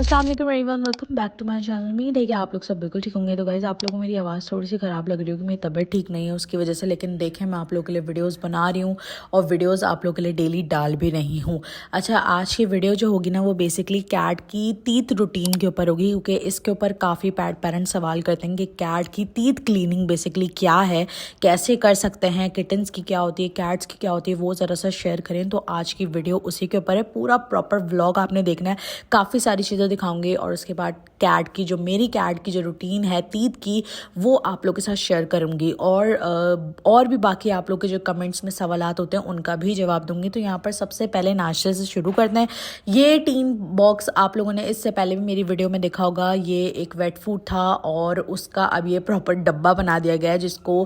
अस्सलाम वालेकुम everyone, welcome back to my channel. उम्मीद है कि आप लोग सब बिल्कुल ठीक होंगे। तो गाइज़, आप लोगों को मेरी आवाज़ थोड़ी सी ख़राब लग रही होगी, मेरी तबीयत ठीक नहीं है उसकी वजह से। लेकिन देखें, मैं आप लोगों के लिए वीडियोस बना रही हूँ और वीडियोस आप लोगों के लिए डेली डाल भी रही हूँ। अच्छा, आज की वीडियो जो होगी ना, वो बेसिकली कैट की टीथ रूटीन के ऊपर होगी, क्योंकि इसके ऊपर काफ़ी पेरेंट्स सवाल करते हैं कि कैट की टीथ क्लीनिंग बेसिकली क्या है, कैसे कर सकते हैं, किटन्स की क्या होती है, कैट्स की क्या होती है, वो ज़रा सा शेयर करें। तो आज की वीडियो उसी के ऊपर है। पूरा प्रॉपर व्लॉग आपने देखना है, काफ़ी सारी चीज़ें दिखाऊंगी और उसके बाद कैट की मेरी कैट की जो रूटीन है टीथ की, वो आप लोग के साथ शेयर करूंगी। और भी बाकी आप लोग के जो कमेंट्स में सवालात होते हैं उनका भी जवाब दूंगी। तो यहाँ पर सबसे पहले नाश्ते से शुरू करते हैं। ये टीन बॉक्स आप लोगों ने इससे पहले भी मेरी वीडियो में देखा होगा। ये एक वेट फूड था और उसका अब ये प्रॉपर डब्बा बना दिया गया है, जिसको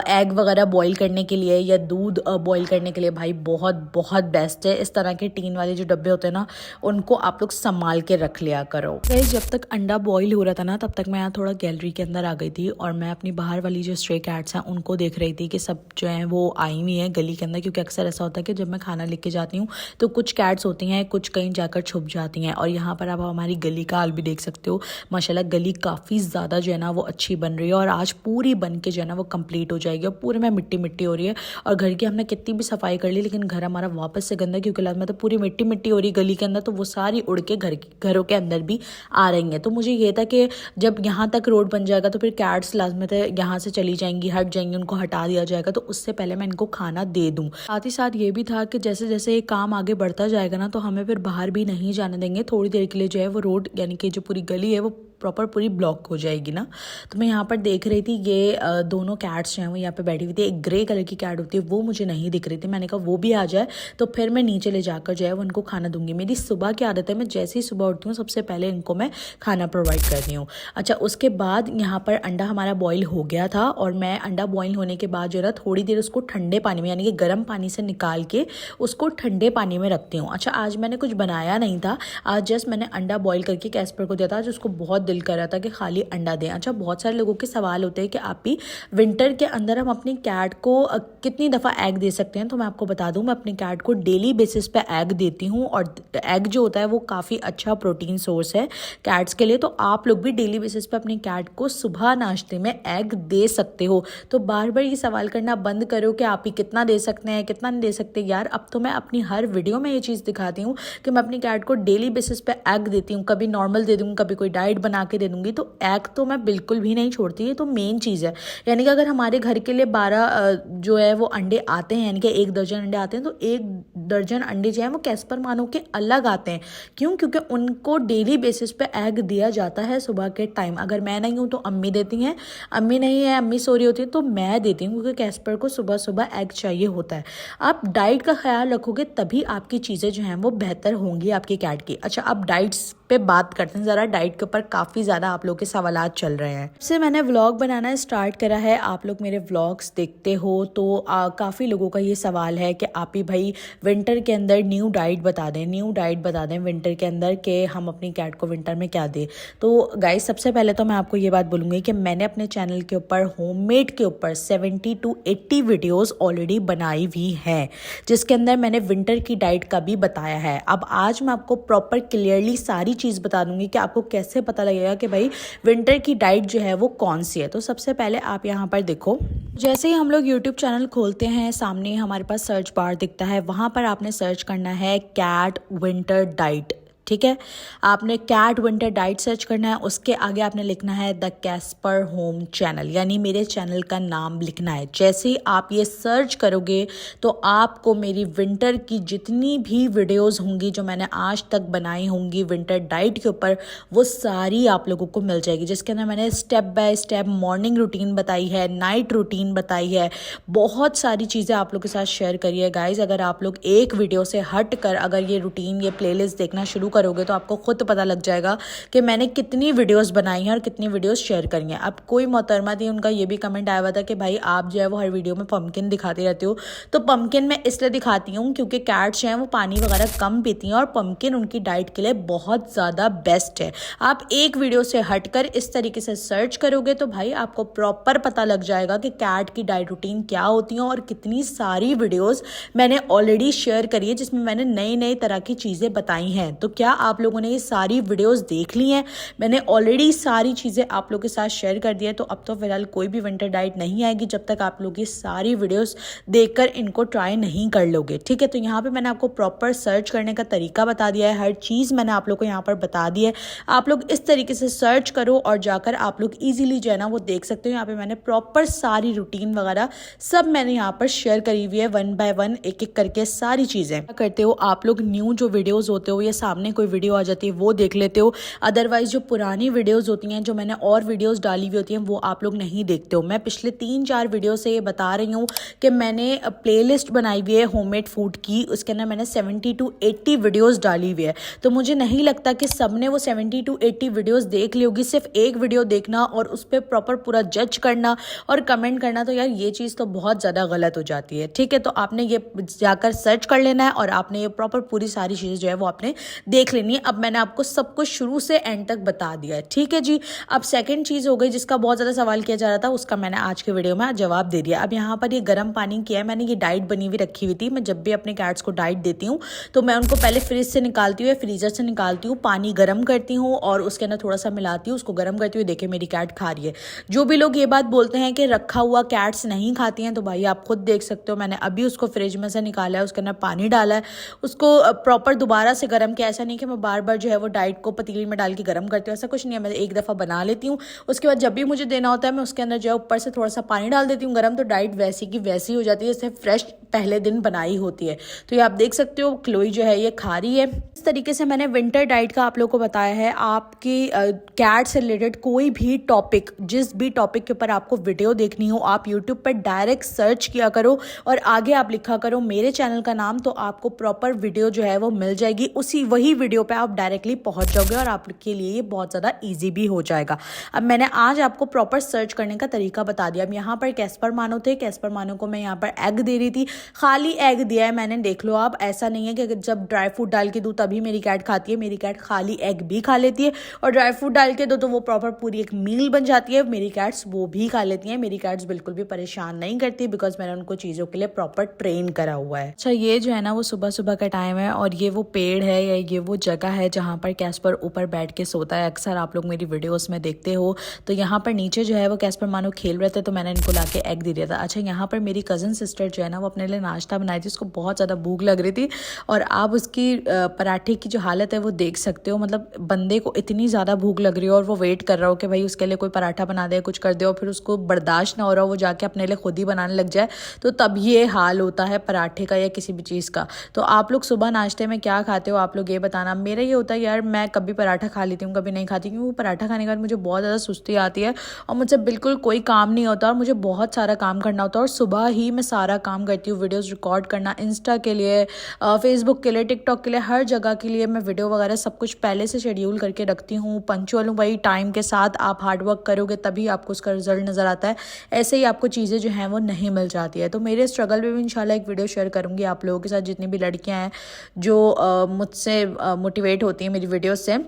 एग वगैरह बॉईल करने के लिए या दूध बॉईल करने के लिए भाई बहुत बहुत बेस्ट है। इस तरह के टीन वाले जो डब्बे होते हैं ना, उनको आप लोग संभाल के रख लिया करो। गाइस, जब तक अंडा बॉईल हो रहा था ना, तब तक मैं यहाँ थोड़ा गैलरी के अंदर आ गई थी और मैं अपनी बाहर वाली जो स्ट्रे कैट्स हैं उनको देख रही थी कि सब जो है वो आई हुई हैं गली के अंदर। क्योंकि अक्सर ऐसा होता है कि जब मैं खाना लेके जाती हूँ तो कुछ कैट्स होती हैं, कुछ कहीं जाकर छुप जाती हैं। और यहाँ पर आप हमारी गली का हाल भी देख सकते हो। माशाल्लाह गली काफ़ी ज़्यादा जो है ना वो अच्छी बन रही है और आज पूरी बन के जो है ना वो कंप्लीट हो जाएगी। और पूरे में मिट्टी मिट्टी हो रही है। और घर की हमने कितनी भी सफाई कर ली, लेकिन घर हमारा वापस से गंदा, क्योंकि लास्ट में तो पूरी मिट्टी मिट्टी हो रही गली के अंदर, तो वो सारी उड़ के घरों के अंदर भी आ रही हैं। तो मुझे ये था कि जब यहाँ तक रोड बन जाएगा तो फिर कैट्स लाजमत है यहाँ से चली जाएंगी, हट जाएंगी, उनको हटा दिया जाएगा। तो उससे पहले मैं इनको खाना दे दूँ। साथ ही साथ ये भी था कि जैसे जैसे ये काम आगे बढ़ता जाएगा ना, तो हमें फिर बाहर भी नहीं जाने देंगे। थोड़ी देर के लिए जो है वो रोड यानी कि जो पूरी गली है वो प्रॉपर पूरी ब्लॉक हो जाएगी ना। तो मैं यहाँ पर देख रही थी, ये दोनों कैट्स जो हैं वो यहाँ पे बैठी हुई थी। एक ग्रे कलर की कैट होती है, वो मुझे नहीं दिख रही थी। मैंने कहा वो भी आ जाए तो फिर मैं नीचे ले जाकर जो है वो उनको खाना दूंगी। मेरी सुबह की आदत है, मैं जैसे ही सुबह उठती हूँ सबसे पहले इनको मैं खाना प्रोवाइड कर रही हूँ। अच्छा, उसके बाद यहाँ पर अंडा हमारा बॉईल हो गया था और मैं अंडा बॉईल होने के बाद जो है थोड़ी देर उसको ठंडे पानी में यानी कि गर्म पानी से निकाल के उसको ठंडे पानी में रखती हूँ। अच्छा, आज मैंने कुछ बनाया नहीं था, आज जस्ट मैंने अंडा बॉईल करके कैस्पर को दिया था। आज उसको बहुत दिल कर रहा था कि खाली अंडा दें। अच्छा, बहुत सारे लोगों के सवाल होते हैं कि आप ही विंटर के अंदर हम अपनी कैट को कितनी दफ़ा एग दे सकते हैं। तो मैं आपको बता दूं, मैं अपनी कैट को डेली बेसिस पे एग देती हूँ और एग जो होता है वो काफ़ी अच्छा प्रोटीन सोर्स है कैट्स के लिए। तो आप लोग भी डेली बेसिस पे अपनी कैट को सुबह नाश्ते में एग दे सकते हो। तो बार बार ये सवाल करना बंद करो कि आप ही कितना दे सकते हैं, कितना नहीं दे सकते। यार, अब तो मैं अपनी हर वीडियो में ये चीज़ दिखाती हूँ कि मैं अपनी कैट को डेली बेसिस पे एग देती हूँ। कभी नॉर्मल दे दूँगी, कभी कोई डाइट बना के दे दूँगी। तो एग तो मैं बिल्कुल भी नहीं छोड़ती, ये तो मेन चीज़ है। यानी कि अगर हमारे घर के लिए 12 जो है वो अंडे आते हैं, यानी कि 1 दर्जन अंडे आते हैं, तो 1 दर्जन अंडे जो है वो कैस्पर मानो के अलग आते हैं। क्यों? क्योंकि उनको डेली बेसिस पे एग दिया जाता है सुबह के टाइम। अगर मैं नहीं हूँ तो अम्मी देती हैं, अम्मी नहीं है, अम्मी सो रही होती है तो मैं देती हूँ, क्योंकि कैस्पर को सुबह सुबह एग चाहिए होता है। आप डाइट का ख्याल रखोगे तभी आपकी चीज़ें जो हैं वो बेहतर होंगी आपकी कैट की। अच्छा, अब डाइट्स पे बात करते हैं ज़रा। डाइट के ऊपर काफ़ी ज़्यादा आप लोग के सवालात चल रहे हैं। से मैंने व्लॉग बनाना स्टार्ट करा है, आप लोग मेरे व्लॉग्स देखते हो तो काफ़ी लोगों का ये सवाल है कि आप ही भाई विंटर के अंदर न्यू डाइट बता दें विंटर के अंदर कि हम अपनी कैट को विंटर में क्या दें। तो गाइस, सबसे पहले तो मैं आपको ये बात बोलूँगी कि मैंने अपने चैनल के ऊपर होममेड के ऊपर 70 to 80 वीडियोज़ ऑलरेडी बनाई हुई हैं, जिसके अंदर मैंने विंटर की डाइट का भी बताया है। अब आज मैं आपको प्रॉपर क्लियरली सारी चीज़ बता दूंगी कि आपको कैसे पता लगेगा कि भाई विंटर की डाइट जो है वो कौन सी है। तो सबसे पहले आप यहाँ पर देखो, जैसे ही हम लोग यूट्यूब चैनल खोलते हैं, सामने हमारे पास सर्च बार दिखता है, वहाँ पर आपने सर्च करना है कैट विंटर डाइट। ठीक है, आपने कैट विंटर डाइट सर्च करना है। उसके आगे आपने लिखना है द कैस्पर होम चैनल, यानी मेरे चैनल का नाम लिखना है। जैसे ही आप ये सर्च करोगे तो आपको मेरी विंटर की जितनी भी वीडियोस होंगी जो मैंने आज तक बनाई होंगी विंटर डाइट के ऊपर, वो सारी आप लोगों को मिल जाएगी, जिसके अंदर मैंने step by step morning routine बताई है, नाइट रूटीन बताई है, बहुत सारी चीज़ें आप लोग के साथ शेयर करी है। गाइज, अगर आप लोग एक वीडियो से हट कर अगर ये रूटीन, ये प्लेलिस्ट देखना शुरू करोगे तो आपको खुद पता लग जाएगा कि मैंने कितनी वीडियोस बनाई हैं और कितनी वीडियोस शेयर करी हैं। अब कोई मोहतरमा थी, उनका ये भी कमेंट आया हुआ था कि भाई आप जो है वो हर वीडियो में पम्पकिन दिखाती रहती हो। तो पम्पकिन मैं इसलिए दिखाती हूँ क्योंकि कैट्स जो हैं वो पानी वगैरह कम पीती हैं और पम्पकिन उनकी डाइट के लिए बहुत ज़्यादा बेस्ट है। आप एक वीडियो से हटकर इस तरीके से सर्च करोगे तो भाई आपको प्रॉपर पता लग जाएगा कि कैट की डाइट रूटीन क्या होती है और कितनी सारी वीडियोस मैंने ऑलरेडी शेयर करी है, जिसमें मैंने नई नई तरह की चीज़ें बताई हैं। तो क्या क्या आप लोगों ने ये सारी वीडियोस देख ली हैं? मैंने ऑलरेडी सारी चीज़ें आप लोगों के साथ शेयर कर दी है। तो अब तो फिलहाल कोई भी विंटर डाइट नहीं आएगी जब तक आप लोग ये सारी वीडियोस देखकर इनको ट्राई नहीं कर लोगे, ठीक है। तो यहाँ पे मैंने आपको प्रॉपर सर्च करने का तरीका बता दिया है, हर चीज़ मैंने आप लोग को यहाँ पर बता दी है। आप लोग इस तरीके से सर्च करो और जाकर आप लोग ईजिली जो है ना वो देख सकते हो। यहाँ पे मैंने प्रॉपर सारी रूटीन वगैरह सब मैंने यहाँ पर शेयर करी हुई है, 1 बाय 1 एक एक करके सारी चीज़ें करते हो। आप लोग न्यू जो वीडियोज़ होते हो या सामने कोई वीडियो आ जाती है वो देख लेते हो, अदरवाइज जो पुरानी वीडियोज़ होती हैं, जो मैंने और वीडियोज़ डाली हुई होती हैं, वो आप लोग नहीं देखते हो। मैं पिछले 3-4 वीडियो से ये बता रही हूँ कि मैंने प्लेलिस्ट बनाई हुई है होममेड फूड की, उसके अंदर मैंने 70 to 80 वीडियोज़ डाली हुई है। तो मुझे नहीं लगता कि सबने वो 70 to 80 वीडियोज़ देख ली होगी। सिर्फ एक वीडियो देखना और उस पर प्रॉपर पूरा जज करना और कमेंट करना, तो यार ये चीज़ तो बहुत ज़्यादा गलत हो जाती है, ठीक है। तो आपने ये जाकर सर्च कर लेना है और आपने ये प्रॉपर पूरी सारी चीज़ें जो है वो आपने देख लेनी है। अब मैंने आपको सब कुछ शुरू से एंड तक बता दिया है, ठीक है जी। अब सेकंड चीज़ हो गई जिसका बहुत ज़्यादा सवाल किया जा रहा था, उसका मैंने आज के वीडियो में जवाब दे दिया। अब यहाँ पर ये गर्म पानी किया है मैंने, ये डाइट बनी हुई रखी हुई थी। मैं जब भी अपने कैट्स को डाइट देती हूँ तो मैं उनको पहले फ्रिज से निकालती हूँ, फ्रीजर से निकालती हूँ, पानी गर्म करती हूँ और उसके अंदर थोड़ा सा मिलाती हूँ, उसको गर्म करती हूँ। देखिए मेरी कैट खा रही है। जो भी लोग ये बात बोलते हैं कि रखा हुआ कैट्स नहीं खाती हैं, तो भाई आप खुद देख सकते हो, मैंने अभी उसको फ्रिज में से निकाला है, उसके अंदर पानी डाला है, उसको प्रॉपर दोबारा से गर्म किया। ऐसा नहीं कि मैं बार बार जो है वो डाइट को पतीली में डाल के गर्म करती हूँ, ऐसा कुछ नहीं है। मैं एक दफ़ा बना लेती हूँ, उसके बाद जब भी मुझे देना होता है मैं उसके अंदर जो है ऊपर से थोड़ा सा पानी डाल देती हूँ गर्म, तो डाइट वैसी की वैसी हो जाती है जैसे फ्रेश पहले दिन बनाई होती है। तो ये आप देख सकते हो क्लोई जो है ये खा रही है। इस तरीके से मैंने विंटर डाइट का आप लोग को बताया है। आपकी कैट से रिलेटेड कोई भी टॉपिक, जिस भी टॉपिक के ऊपर आपको वीडियो देखनी हो, आप यूट्यूब पर डायरेक्ट सर्च किया करो और आगे आप लिखा करो मेरे चैनल का नाम, तो आपको प्रॉपर वीडियो जो है वो मिल जाएगी। वही वीडियो पे आप डायरेक्टली पहुंच जाओगे और आपके लिए ये बहुत ज़्यादा ईजी भी हो जाएगा। अब मैंने आज आपको प्रॉपर सर्च करने का तरीका बता दिया। अब यहाँ पर कैस्पर मानो थे, कैस्पर मानो को मैं यहाँ पर एग दे रही थी, खाली एग दिया है मैंने, देख लो आप। ऐसा नहीं है कि जब ड्राई फ्रूट डाल के दूँ तभी मेरी कैट खाती है, मेरी कैट खाली एग भी खा लेती है और ड्राई फ्रूट डाल के दो तो वो प्रॉपर पूरी एक मील बन जाती है। मेरी कैट्स वो भी खा लेती हैं। मेरी कैट्स बिल्कुल भी परेशान नहीं करती बिकॉज मैंने उनको चीज़ों के लिए प्रॉपर ट्रेन करा हुआ है। अच्छा, ये जो है ना वो सुबह सुबह का टाइम है और ये वो पेड़ है या ये वो जगह है जहाँ पर कैस्पर ऊपर बैठ के सोता है। अक्सर आप लोग मेरी वीडियोस में देखते हो। तो यहाँ पर नीचे जो है वो कैस्पर मानो खेल रहे थे, तो मैंने इनको लाके एग दे दिया था। अच्छा, यहाँ पर मेरी कज़न सिस्टर जो है ना वो अपने लिए नाश्ता बनाई थी, उसको बहुत ज़्यादा भूख लग रही थी और आप उसकी पराठे की जो हालत है वो देख सकते हो। मतलब बंदे को इतनी ज़्यादा भूख लग रही हो और वो वेट कर रहा हो कि भाई उसके लिए कोई पराठा बना दे, कुछ कर दे, और फिर उसको बर्दाश्त ना हो रहा हो, वो जाके अपने लिए खुद ही बनाने लग जाए, तो तब ये हाल होता है पराठे का या किसी भी चीज़ का। तो आप लोग सुबह नाश्ते में क्या खाते हो आप लोग ये बताना। मेरा ये होता है यार, मैं कभी पराठा खा लेती हूँ, कभी नहीं खाती, क्योंकि वो पराठा खाने के बाद मुझे बहुत ज़्यादा सुस्ती आती है और मुझसे बिल्कुल कोई काम नहीं होता और मुझे बहुत सारा काम करना होता है। और सुबह ही मैं सारा काम करती हूँ, वीडियोज़ रिकॉर्ड करना, इंस्टा के लिए, फेसबुक के लिए, टिकटॉक के लिए, हर जगह के लिए मैं वीडियो वगैरह सब कुछ पहले से शेड्यूल करके रखती हूँ। पंक्चुअल हूँ भाई, टाइम के साथ आप हार्डवर्क करोगे तभी आपको उसका रिजल्ट नज़र आता है, ऐसे ही आपको चीज़ें जो हैं वो नहीं मिल जाती है। तो मेरे स्ट्रगल में भी इंशाल्लाह एक वीडियो शेयर करूँगी आप लोगों के साथ, जितनी भी लड़कियाँ हैं जो मुझसे मोटिवेट होती हैं मेरी वीडियो से,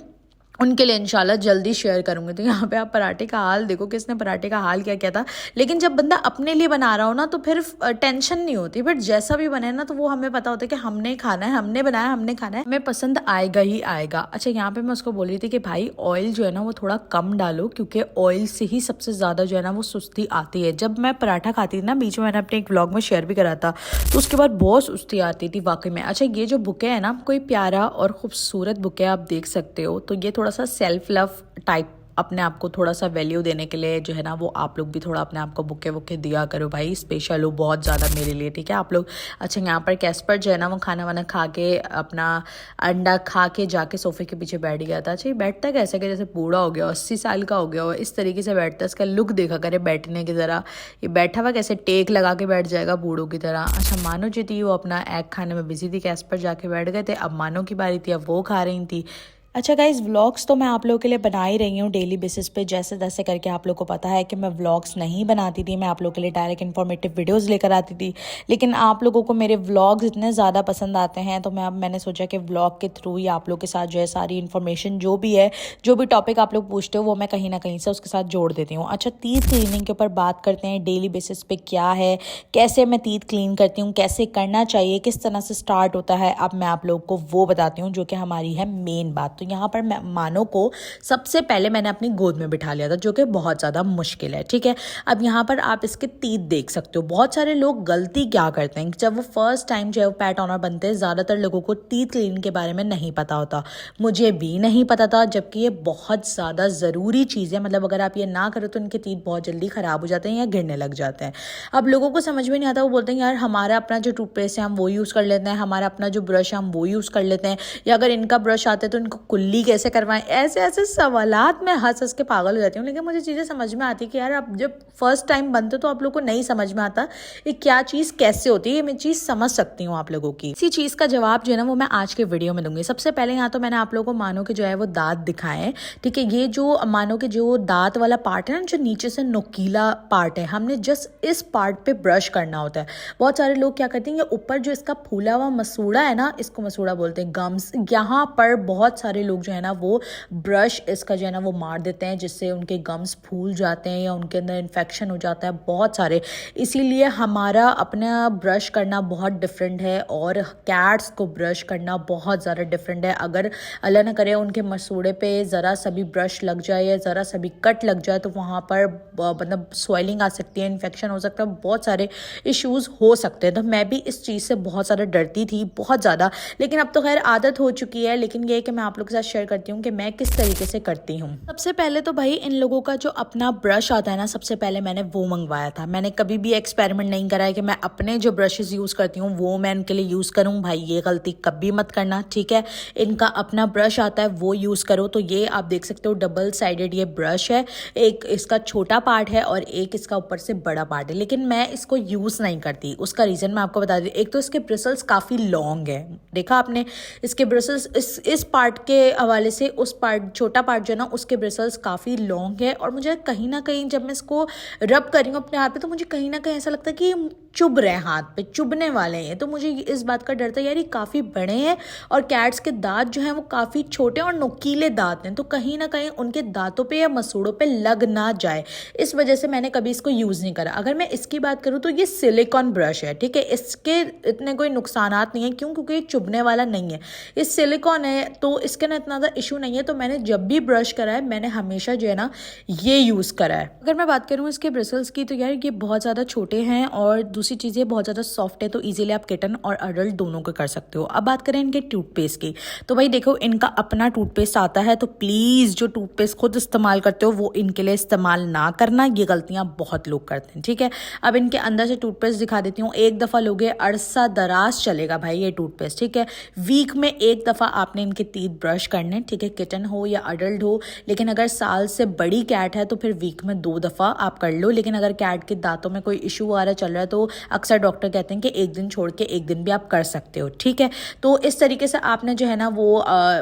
उनके लिए इंशाल्लाह जल्दी शेयर करूँगी। तो यहाँ पे आप पराठे का हाल देखो, किसने पराठे का हाल क्या किया था। लेकिन जब बंदा अपने लिए बना रहा हो ना तो फिर टेंशन नहीं होती, बट जैसा भी बने ना तो वो हमें पता होता है कि हमने खाना है, हमने बनाया, हमने खाना है, हमें पसंद आएगा ही आएगा। अच्छा, यहाँ पे मैं उसको बोल रही थी कि भाई ऑयल जो है ना वो थोड़ा कम डालो, क्योंकि ऑयल से ही सबसे ज़्यादा जो है ना वो सुस्ती आती है। जब मैं पराठा खाती थी ना, बीच में मैंने अपने एक व्लॉग में शेयर भी करा था, तो उसके बाद बहुत सुस्ती आती थी वाकई में। अच्छा, ये जो बुके है ना, कोई प्यारा और खूबसूरत बुके आप देख सकते हो। तो ये थोड़ा सा सेल्फ लव टाइप, अपने आप को थोड़ा सा वैल्यू देने के लिए जो है ना वो आप लोग भी थोड़ा अपने आप को बुके वुके दिया करो भाई, स्पेशल हो बहुत ज़्यादा मेरे लिए, ठीक है आप लोग। अच्छा, यहाँ पर कैस्पर जो है ना वो खाना वाना खा के, अपना अंडा खा के जाके सोफे के पीछे बैठ गया था। अच्छा, ये बैठता कैसे कि जैसे बूढ़ा हो गया, 80 साल का हो गया हो, इस तरीके से बैठता है। इसका लुक देखा करे बैठने की ज़रा, ये बैठा हुआ कैसे टेक लगा के बैठ जाएगा बूढ़ों की तरह। अच्छा, मानो जी थी वो अपना एग खाने में बिजी थी, कैस्पर जाके बैठ गए थे। अब मानो की बारी थी, अब वो खा रही थी। अच्छा गाइज, व्लॉग्स तो मैं आप लोगों के लिए बना ही रही हूँ डेली बेसिस पे, जैसे तैसे करके। आप लोग को पता है कि मैं व्लॉग्स नहीं बनाती थी, मैं आप लोगों के लिए डायरेक्ट इन्फॉर्मेटिव वीडियोस लेकर आती थी। लेकिन आप लोगों को मेरे व्लॉग्स इतने ज़्यादा पसंद आते हैं, तो मैंने सोचा कि व्लॉग के थ्रू ही आप लोग के साथ जो है सारी इन्फॉर्मेशन जो भी है, जो भी टॉपिक आप लोग पूछते हो, वो मैं कहीं ना कहीं से उसके साथ जोड़ देती हूँ। अच्छा, टीथ क्लीनिंग के ऊपर बात करते हैं। डेली बेसिस पे क्या है, कैसे मैं टीथ क्लीन करती हूँ, कैसे करना चाहिए, किस तरह से स्टार्ट होता है, अब मैं आप लोगों को वो बताती हूँ, जो कि हमारी है मेन बात। तो यहाँ पर मानो को सबसे पहले मैंने अपनी गोद में बिठा लिया था, जो कि बहुत ज़्यादा मुश्किल है, ठीक है। अब यहाँ पर आप इसके टीथ देख सकते हो। बहुत सारे लोग गलती क्या करते हैं, जब वो फर्स्ट टाइम जो है पैट ऑनर बनते हैं, ज़्यादातर लोगों को टीथ क्लीन के बारे में नहीं पता होता। मुझे भी नहीं पता था, जबकि ये बहुत ज़्यादा ज़रूरी चीज़ है। मतलब अगर आप ये ना करो तो इनके टीथ बहुत जल्दी ख़राब हो जाते हैं या गिरने लग जाते हैं। अब लोगों को समझ में नहीं आता, वो बोलते हैं यार हमारा अपना जो टूथपेस्ट है हम वो यूज़ कर लेते हैं, हमारा अपना जो ब्रश है हम वो यूज़ कर लेते हैं, या अगर इनका ब्रश आता है तो इनको कुल्ली कैसे करवाएं। ऐसे ऐसे सवालात में हंस हंस के पागल हो जाती हूँ। लेकिन मुझे चीज़ें समझ में आती है कि यार आप जब फर्स्ट टाइम बनते हो तो आप लोग को नहीं समझ में आता ये क्या चीज़ कैसे होती है। ये मैं चीज़ समझ सकती हूँ आप लोगों की। इसी चीज़ का जवाब जो है ना वो मैं आज के वीडियो में दूंगी। सबसे पहले यहाँ तो मैंने आप लोगों को मानो के जो है वो दांत दिखाए, ठीक है। ये जो मानो के जो दांत वाला पार्ट है ना, जो नीचे से नुकीला पार्ट है, हमने जस्ट इस पार्ट पे ब्रश करना होता है। बहुत सारे लोग क्या करते हैं, ये ऊपर जो इसका फूला हुआ मसूड़ा है ना, इसको मसूड़ा बोलते हैं, गम्स, यहाँ पर बहुत सारे लोग जो है ना वो ब्रश इसका जो है ना वो मार देते हैं, जिससे उनके गम्स फूल जाते हैं या उनके अंदर इन्फेक्शन हो जाता है बहुत सारे। इसीलिए हमारा अपना ब्रश करना बहुत डिफरेंट है और कैट्स को ब्रश करना बहुत ज़्यादा डिफरेंट है। अगर अल्लाह न करे उनके मसूड़े पे ज़रा सा भी ब्रश लग जाए या ज़रा सा भी कट लग जाए तो वहाँ पर मतलब स्वेलिंग आ सकती है, इन्फेक्शन हो सकता है, बहुत सारे इश्यूज़ हो सकते हैं। तो मैं भी इस चीज़ से बहुत ज़्यादा डरती थी, बहुत ज़्यादा। लेकिन अब तो खैर आदत हो चुकी है। लेकिन ये है कि मैं आप लोग के साथ शेयर करती हूँ कि मैं किस तरीके से करती हूँ। सबसे पहले तो भाई इन लोगों का जो अपना ब्रश आता है ना, सबसे पहले मैंने वो मंगवाया था। मैंने कभी भी एक्सपेरिमेंट नहीं करा है कि मैं अपने जो ब्रशेज़ यूज़ करती हूँ वो मैं इनके लिए यूज़ करूँ। भाई ये गलती कभी मत करना, ठीक है। इनका अपना ब्रश आता है वो यूज़ करो। तो ये आप देख सकते हो डबल साइडेड ये ब्रश है, एक इसका छोटा पार्ट है और एक इसका ऊपर से बड़ा पार्ट है। लेकिन मैं इसको यूज़ नहीं करती, उसका रीज़न मैं आपको बता दी। एक तो इसके ब्रिसल्स काफ़ी लॉन्ग है, देखा आपने इसके ब्रिसल्स, इस पार्ट के हवाले से उस पार्ट, छोटा पार्ट जो है ना उसके ब्रिसल्स काफ़ी लॉन्ग है। और मुझे कहीं ना कहीं जब मैं इसको रब कर रही हूँ अपने हाथ पे, तो मुझे कहीं ना कहीं ऐसा लगता है कि ये चुभ रहे हैं, हाथ पे चुभने वाले हैं। तो मुझे इस बात का डर था यार ये काफ़ी बड़े हैं और कैट्स के दांत जो हैं वो काफ़ी छोटे और नुकीले दांत हैं, तो कहीं ना कहीं उनके दांतों पे या मसूड़ों पे लग ना जाए। इस वजह से मैंने कभी इसको यूज़ नहीं करा। अगर मैं इसकी बात करूँ तो ये सिलिकॉन ब्रश है, ठीक है। इसके इतने कोई नुकसानात नहीं है, क्यों? क्योंकि ये चुभने वाला नहीं है, ये सिलिकॉन है, तो इसके ना इतना ज़्यादा इशू नहीं है। तो मैंने जब भी ब्रश करा है मैंने हमेशा जो है ना ये यूज़ करा है। अगर मैं बात करूँ इसके ब्रिसल्स की, तो यार ये बहुत ज़्यादा छोटे हैं और दूसरी चीज़ ये बहुत ज़्यादा सॉफ्ट है, तो इजीली आप किटन और अडल्ट दोनों को कर सकते हो। अब बात करें इनके टूथपेस्ट की, तो भाई देखो इनका अपना टूथपेस्ट आता है, तो प्लीज़ जो टूथपेस्ट खुद इस्तेमाल करते हो वो इनके लिए इस्तेमाल ना करना, ये गलतियाँ बहुत लोग करते हैं, ठीक है। अब इनके अंदर से टूथपेस्ट दिखा देती हूँ। एक दफ़ा लोगे अरसा दराज चलेगा भाई ये टूथपेस्ट, ठीक है। वीक में एक दफ़ा आपने इनके टीथ ब्रश करने, ठीक है, किटन हो या अडल्ट हो। लेकिन अगर साल से बड़ी कैट है तो फिर वीक में 2 दफ़ा आप कर लो। लेकिन अगर कैट के दांतों में कोई इशू वगैरह चल रहा है तो अक्सर डॉक्टर कहते हैं कि एक दिन छोड़ के एक दिन भी आप कर सकते हो, ठीक है। तो इस तरीके से आपने जो है ना वो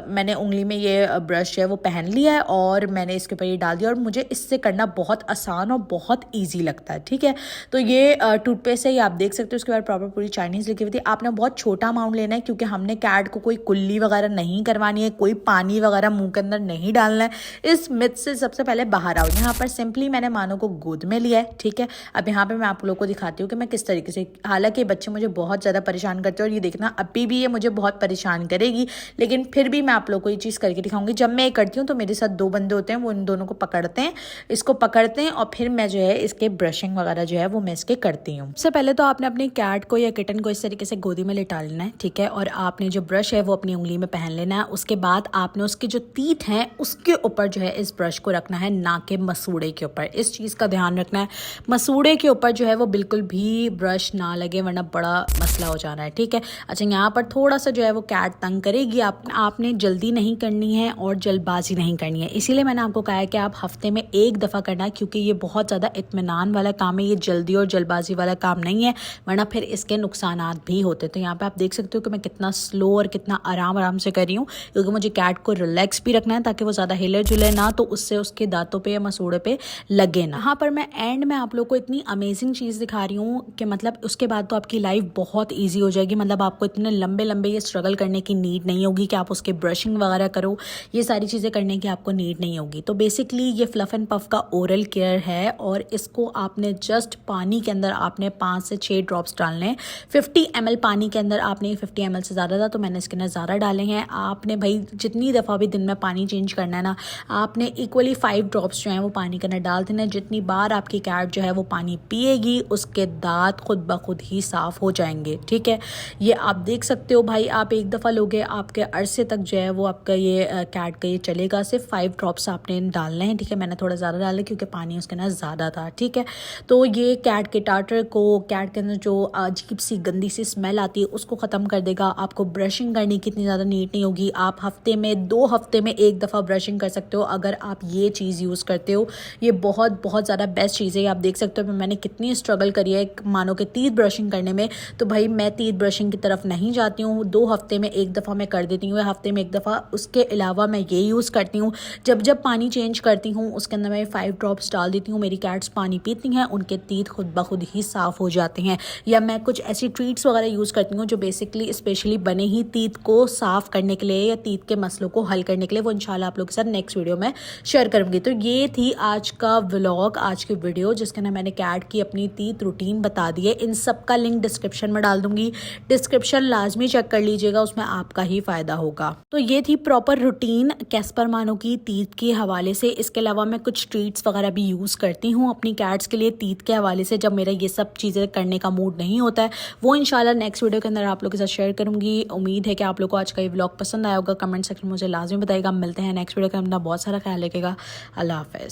मैंने उंगली में ये ब्रश है वो पहन लिया है और मैंने इसके ऊपर ये डाल दिया और मुझे इससे करना बहुत आसान और बहुत ईजी लगता है, ठीक है। तो ये टूथपेस्ट है, ये आप देख सकते हो। उसके बाद प्रॉपर पूरी चाइनीज़ लिखी हुई थी। आपने बहुत छोटा अमाउंट लेना है क्योंकि हमने कैट को कोई कुल्ली वगैरह नहीं करवानी है, कोई पानी वगैरह मुंह के अंदर नहीं डालना है। इस मिथ से सबसे पहले बाहर आओ। यहाँ पर सिंपली मैंने मानो को गोद में लिया है, ठीक है। अब यहाँ पे मैं आप लोगों को दिखाती हूँ कि मैं किस तरीके से, हालांकि बच्चे मुझे बहुत ज़्यादा परेशान करते हैं और ये देखना अभी भी ये मुझे बहुत परेशान करेगी, लेकिन फिर भी मैं आप लोगों को ये चीज़ करके दिखाऊंगी। जब मैं ये करती हूँ तो मेरे साथ 2 बंदे होते हैं, वो इन दोनों को पकड़ते हैं, इसको पकड़ते हैं और फिर मैं जो है इसके ब्रशिंग वगैरह जो है वो मैं इसके करती हूँ। सबसे पहले तो आपने अपनी कैट को या किटन को इस तरीके से गोदी में लेटा लेना है, ठीक है। और आपने जो ब्रश है वो अपनी उंगली में पहन लेना है। उसके बाद आपने उसके जो टीथ हैं उसके ऊपर जो है इस ब्रश को रखना है, ना कि मसूड़े के ऊपर। इस चीज़ का ध्यान रखना है, मसूड़े के ऊपर जो है वो बिल्कुल भी ब्रश ना लगे, वरना बड़ा मसला हो जाना है, ठीक है। अच्छा, यहाँ पर थोड़ा सा जो है वो कैट तंग करेगी, आपने जल्दी नहीं करनी है और जल्दबाजी नहीं करनी है। इसीलिए मैंने आपको कहा है कि आप हफ्ते में 1 दफ़ा करना, क्योंकि ये बहुत ज़्यादा इत्मीनान वाला काम है, ये जल्दी और जल्दबाजी वाला काम नहीं है, वरना फिर इसके नुकसानात भी होते। तो यहाँ पे आप देख सकते हो कि मैं कितना स्लो और कितना आराम से कर रही हूँ, क्योंकि मुझे कैट को रिलैक्स भी रखना है ताकि वो ज़्यादा हिले जुले ना, तो उससे उसके दांतों पे या मसूड़े पे लगे ना। यहाँ पर मैं एंड में आप लोग को इतनी अमेजिंग चीज़ दिखा रही हूँ कि मतलब उसके बाद तो आपकी लाइफ बहुत ईजी हो जाएगी। मतलब आपको इतने लंबे लंबे ये स्ट्रगल करने की नीड नहीं होगी कि आप उसके ब्रशिंग वगैरह करो, ये सारी चीज़ें करने की आपको नीड नहीं होगी। तो बेसिकली ये फ्लफ एंड पफ का ओरल केयर है और इसको आपने जस्ट पानी के अंदर आपने 5 से 6 ड्रॉप्स डालने हैं। 50 ml पानी के अंदर आपने, 50 ml से ज़्यादा था तो मैंने इसके अंदर ज़्यादा डाले हैं। आपने भाई जितनी दफ़ा भी दिन में पानी चेंज करना है ना, आपने इक्वली 5 ड्रॉप्स जो हैं वो पानी के अंदर डाल देना है। जितनी बार आपकी कैट जो है वो पानी पिएगी उसके दांत खुद ब खुद ही साफ़ हो जाएंगे। ठीक है, ये आप देख सकते हो भाई, आप एक दफ़ा लोगे आपके अरसे तक जो है वो आपका ये कैट का ये चलेगा। सिर्फ 5 ड्रॉप्स आपने डालने हैं। ठीक है, मैंने थोड़ा ज़्यादा डाला क्योंकि पानी उसके अंदर ज़्यादा था। ठीक है, तो ये कैट के टाटर को, कैट के अंदर जो अजीब सी गंदी सी स्मेल आती है उसको ख़त्म कर देगा। आपको ब्रशिंग करने की इतनी ज़्यादा नीड नहीं होगी। आप हफ्ते में 2 हफ्ते में एक दफ़ा ब्रशिंग कर सकते हो अगर आप ये चीज़ यूज़ करते हो। ये बहुत बहुत ज़्यादा बेस्ट चीज़ है। आप देख सकते हो मैंने कितनी स्ट्रगल करी है मानो कि टीथ ब्रशिंग करने में। तो भाई मैं टीथ ब्रशिंग की तरफ नहीं जाती हूँ, 2 हफ्ते में एक दफ़ा मैं कर देती हूँ, हफ्ते में एक दफ़ा। उसके अलावा मैं ये यूज़ करती हूँ, जब पानी चेंज करती हूँ उसके अंदर मैं 5 ड्रॉप्स डाल देती हूँ। मेरी कैट्स पानी पीती हैं, उनके टीथ खुद ब खुद ही साफ़ हो जाते हैं। या मैं कुछ ऐसी ट्रीट्स वगैरह यूज़ करती हूँ जो बेसिकली स्पेशली बने ही टीथ को साफ़ करने के लिए या टीथ के मसलों को हल करने के लिए। वो इंशाल्लाह आप लोगों के साथ नेक्स्ट वीडियो में शेयर करूँगी। तो ये थी आज का व्लॉग, आज की वीडियो जिसके अंदर मैंने कैट की अपनी टीथ रूटीन बता दी है। इन सब का लिंक डिस्क्रिप्शन में डाल दूंगी, डिस्क्रिप्शन लाजमी चेक कर लीजिएगा, उसमें आपका ही फ़ायदा होगा। तो ये थी प्रॉपर रूटीन कैस्पर मानो की टीथ के हवाले से। इसके अलावा मैं कुछ ट्रीट्स वगैरह भी यूज़ करती हूँ अपनी कैट्स के लिए टीथ के हवाले से, जब मेरा ये सब चीज़ें करने का मूड नहीं होता है। वो इंशाल्लाह नेक्स्ट वीडियो के अंदर आप लोगों के साथ शेयर करूँगी। उम्मीद है कि आप लोग को आज का ये व्लॉग पसंद आया होगा। कमेंट सेक्शन में मुझे लाजमी बताइएगा। मिलते हैं नेक्स्ट वीडियो के अंदर। बहुत सारा ख्याल रखिएगा। अल्लाह हाफ़िज़।